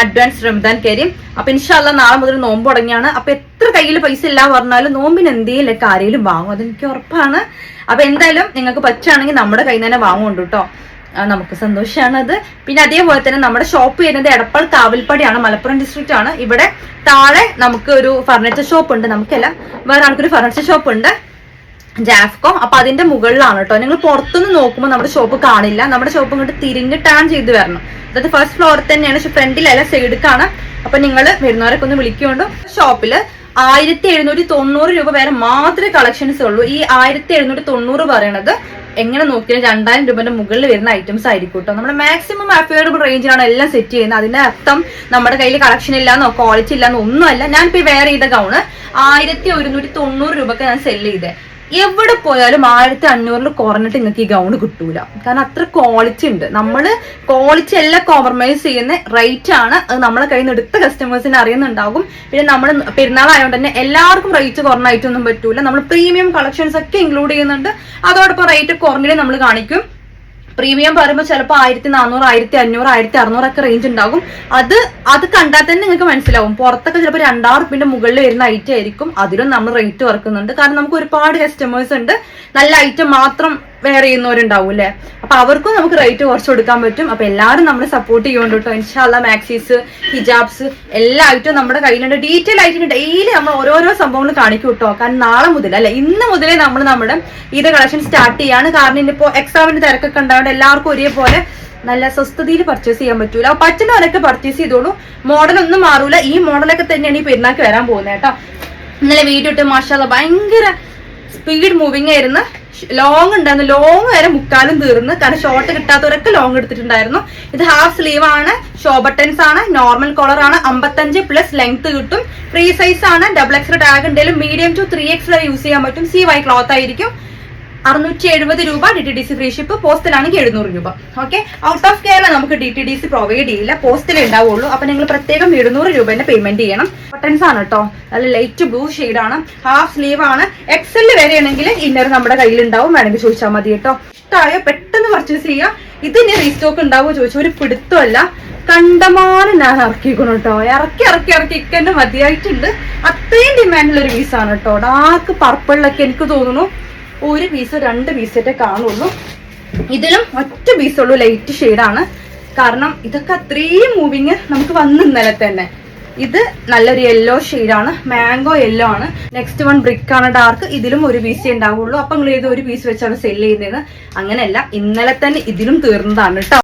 Advance Ramadan Kareem. അപ്പൊ ഇൻഷാല്ലാ നാളെ മുതൽ നോമ്പ് തുടങ്ങിയാണ്. അപ്പൊ എത്ര കയ്യിൽ പൈസ ഇല്ല പറഞ്ഞാലും നോമ്പിന് എന്തെങ്കിലും ആരെങ്കിലും വാങ്ങും, അതെനിക്ക് ഉറപ്പാണ്. അപ്പൊ എന്തായാലും നിങ്ങൾക്ക് പറ്റുകയാണെങ്കിൽ നമ്മുടെ കയ്യിൽ നിന്ന് തന്നെ വാങ്ങുന്നുണ്ട് കേട്ടോ, നമുക്ക് സന്തോഷമാണ് അത്. പിന്നെ അതേപോലെ തന്നെ നമ്മുടെ ഷോപ്പ് വരുന്നത് എടപ്പാൾ കാവൽപ്പടിയാണ്, മലപ്പുറം ഡിസ്ട്രിക്റ്റ് ആണ്. ഇവിടെ താഴെ നമുക്ക് ഒരു ഫർണിച്ചർ ഷോപ്പ് ഉണ്ട്, നമുക്കല്ല വേറെ ആൾക്കൊരു ഫർണിച്ചർ ഷോപ്പ് ഉണ്ട്, ജാഫ്കോ. അപ്പൊ അതിന്റെ മുകളിലാണ് കേട്ടോ. നിങ്ങൾ പുറത്തുനിന്ന് നോക്കുമ്പോൾ നമ്മുടെ ഷോപ്പ് കാണില്ല, നമ്മുടെ ഷോപ്പ് ഇങ്ങോട്ട് തിരിഞ്ഞ് ടേൺ ചെയ്ത് വരണം. അതായത് ഫസ്റ്റ് ഫ്ലോറിൽ തന്നെയാണ്, പക്ഷെ ഫ്രണ്ടിലല്ല സൈഡിക്കാണ്. അപ്പൊ നിങ്ങൾ വരുന്നവരൊക്കെ ഒന്ന് വിളിക്കുകൊണ്ട്. ഷോപ്പില് 1790 രൂപ വരെ മാത്രമേ കളക്ഷൻസ് ഉള്ളൂ. ഈ 1790 പറയണത് എങ്ങനെ നോക്കിയാൽ 2000 രൂപന്റെ മുകളിൽ വരുന്ന ഐറ്റംസ് ആയിരിക്കും കേട്ടോ. നമ്മുടെ മാക്സിമം അഫോർഡബിൾ റേഞ്ചിലാണ് എല്ലാം സെറ്റ് ചെയ്യുന്നത്. അതിന്റെ അർത്ഥം നമ്മുടെ കയ്യിൽ കളക്ഷൻ ഇല്ലാന്നോ ക്വാളിറ്റി ഇല്ലാന്നോ ഒന്നുമല്ല. ഞാനിപ്പോ വെയർ ചെയ്ത ഗൗണ് 1190 രൂപക്ക് ഞാൻ സെല് ചെയ്തേ. എവിടെ പോയാലും 1500 കുറഞ്ഞിട്ട് നിങ്ങൾക്ക് ഈ ഗൗണ് കിട്ടൂല, കാരണം അത്ര ക്വാളിറ്റി ഉണ്ട്. നമ്മള് ക്വാളിറ്റി എല്ലാം കോംപ്രമൈസ് ചെയ്യുന്ന റേറ്റ് ആണ്. അത് നമ്മളെ കയ്യിൽ നിന്ന് എടുത്ത കസ്റ്റമേഴ്സിന് അറിയുന്നുണ്ടാകും. പിന്നെ നമ്മൾ പെരുന്നാളായതുകൊണ്ട് തന്നെ എല്ലാവർക്കും റേറ്റ് കുറഞ്ഞ ഐറ്റം ഒന്നും പറ്റൂല. നമ്മൾ പ്രീമിയം കളക്ഷൻസ് ഒക്കെ ഇൻക്ലൂഡ് ചെയ്യുന്നുണ്ട്. അതോടൊപ്പം റേറ്റ് കുറഞ്ഞിട്ട് നമ്മൾ കാണിക്കും. പ്രീമിയം പറയുമ്പോൾ ചിലപ്പോൾ 1400, 1500, 1600 ഒക്കെ റേഞ്ച് ഉണ്ടാകും. അത് കണ്ടാൽ തന്നെ നിങ്ങൾക്ക് മനസ്സിലാവും. പുറത്തൊക്കെ ചിലപ്പോൾ 2000 റുപ്യന്റെ മുകളിൽ വരുന്ന ഐറ്റം ആയിരിക്കും. അതിലും നമ്മൾ റേറ്റ് കുറക്കുന്നുണ്ട്. കാരണം നമുക്ക് ഒരുപാട് കസ്റ്റമേഴ്സ് ഉണ്ട്, നല്ല ഐറ്റം മാത്രം വെയർ ചെയ്യുന്നവരുണ്ടാവും അല്ലെ. അപ്പൊ അവർക്കും നമുക്ക് റേറ്റ് കുറച്ച് കൊടുക്കാൻ പറ്റും. അപ്പൊ എല്ലാവരും നമ്മളെ സപ്പോർട്ട് ചെയ്യുന്നുണ്ട് കേട്ടോ. ഇൻഷാല്ലാ മാക്സീസ്, ഹിജാബ്സ് എല്ലാ ഐറ്റവും നമ്മുടെ കയ്യിലുണ്ട്. ഡീറ്റെയിൽ ആയിട്ട് ഡെയിലി നമ്മൾ ഓരോരോ സംഭവങ്ങൾ കാണിക്കും കേട്ടോ. കാരണം നാളെ മുതൽ അല്ലെ, ഇന്ന് മുതലേ നമ്മൾ നമ്മുടെ ഈദ് കളക്ഷൻ സ്റ്റാർട്ട് ചെയ്യാണ്. കാരണം ഇന്നിപ്പോ എക്സാമിന്റെ തിരക്കൊക്കെ ഉണ്ടാവുകൊണ്ട് എല്ലാവർക്കും ഒരേപോലെ നല്ല സ്വസ്ഥതയിൽ പർച്ചേസ് ചെയ്യാൻ പറ്റൂല. അപ്പൊ പറ്റുന്നവരൊക്കെ പർച്ചേസ് ചെയ്തോളൂ. മോഡലൊന്നും മാറൂല. ഈ മോഡലൊക്കെ തന്നെയാണ് ഈ പെരുന്നാൾക്ക് വരാൻ പോകുന്നത് കേട്ടോ. ഇന്നലെ വീഡിയോ ഇട്ട് മാഷാല്ലാ ഭയങ്കര സ്പീഡ് മൂവിങ് ആയിരുന്നു. ലോങ് ഉണ്ടായിരുന്നു, ലോങ് വരെ മുക്കാലും തീർന്ന്. കാരണം ഷോർട്ട് കിട്ടാത്തവരൊക്കെ ലോങ് എടുത്തിട്ടുണ്ടായിരുന്നു. ഇത് ഹാഫ് സ്ലീവ് ആണ്, ഷോ ബട്ടൺസ് ആണ്, നോർമൽ കോളർ ആണ്, 55+ ലെങ്ത് കിട്ടും. ഫ്രീ സൈസ് ആണ്, XXL ടാഗ് ഉണ്ടെങ്കിലും മീഡിയം ടു 3X വരെ യൂസ് ചെയ്യാൻ പറ്റും. CY ക്ലോത്ത് ആയിരിക്കും. 670 രൂപ DTDC ഫ്രീ ഷിപ്പ്. പോസ്റ്റിലാണെങ്കിൽ 700 രൂപ. ഓക്കെ, ഔട്ട് ഓഫ് കേരള നമുക്ക് DTDC പ്രൊവൈഡ് ചെയ്യില്ല, പോസ്റ്റിലേ ഉണ്ടാവുള്ളൂ. അപ്പൊ നിങ്ങൾ പ്രത്യേകം 700 രൂപേന്റെ പേയ്മെന്റ് ചെയ്യണം. ബട്ടൺസ് ആണ് കേട്ടോ, നല്ല ലൈറ്റ് ബ്ലൂ ആണ്, ഹാഫ് സ്ലീവ് ആണ്. XL വരെയാണെങ്കിൽ ഇന്നർ നമ്മുടെ കയ്യിൽ ഉണ്ടാവും, വേണമെങ്കിൽ ചോദിച്ചാൽ മതി കേട്ടോ. ഇഷ്ടമായോ പെട്ടെന്ന് പർച്ചേസ് ചെയ്യാം. ഇതിന് റീസ്റ്റോക്ക് ഉണ്ടാവുമോ ചോദിച്ചാൽ ഒരു പിടുത്തമല്ല, കണ്ടമാനം ഞാൻ ഇറക്കിക്കണം കേട്ടോ. ഇറക്കി ഇക്കന്നെ മതിയായിട്ടുണ്ട്. അത്രയും ഡിമാൻഡുള്ള ഒരു പീസാണ് കേട്ടോ. ഡാർക്ക് പർപ്പിളിലൊക്കെ എനിക്ക് തോന്നുന്നു ഒരു പീസ് 2 പീസൊക്കെ കാണുള്ളൂ. ഇതിലും ഒറ്റ പീസുള്ളൂ, ലൈറ്റ് ഷെയ്ഡാണ്. കാരണം ഇതൊക്കെ അത്രയും മൂവിങ് നമുക്ക് വന്ന് ഇന്നലെ തന്നെ. ഇത് നല്ലൊരു യെല്ലോ ഷെയ്ഡാണ്, മാംഗോ യെല്ലോ ആണ്. നെക്സ്റ്റ് വൺ ബ്രിക്ക് ആണ്, ഡാർക്ക്. ഇതിലും ഒരു പീസേ ഉണ്ടാവുള്ളൂ. അപ്പൊ നിങ്ങൾ ഇത് ഒരു പീസ് വെച്ചാണ് സെല് ചെയ്യുന്നത്. അങ്ങനെയല്ല, ഇന്നലെ തന്നെ ഇതിലും തീർന്നതാണ് കേട്ടോ.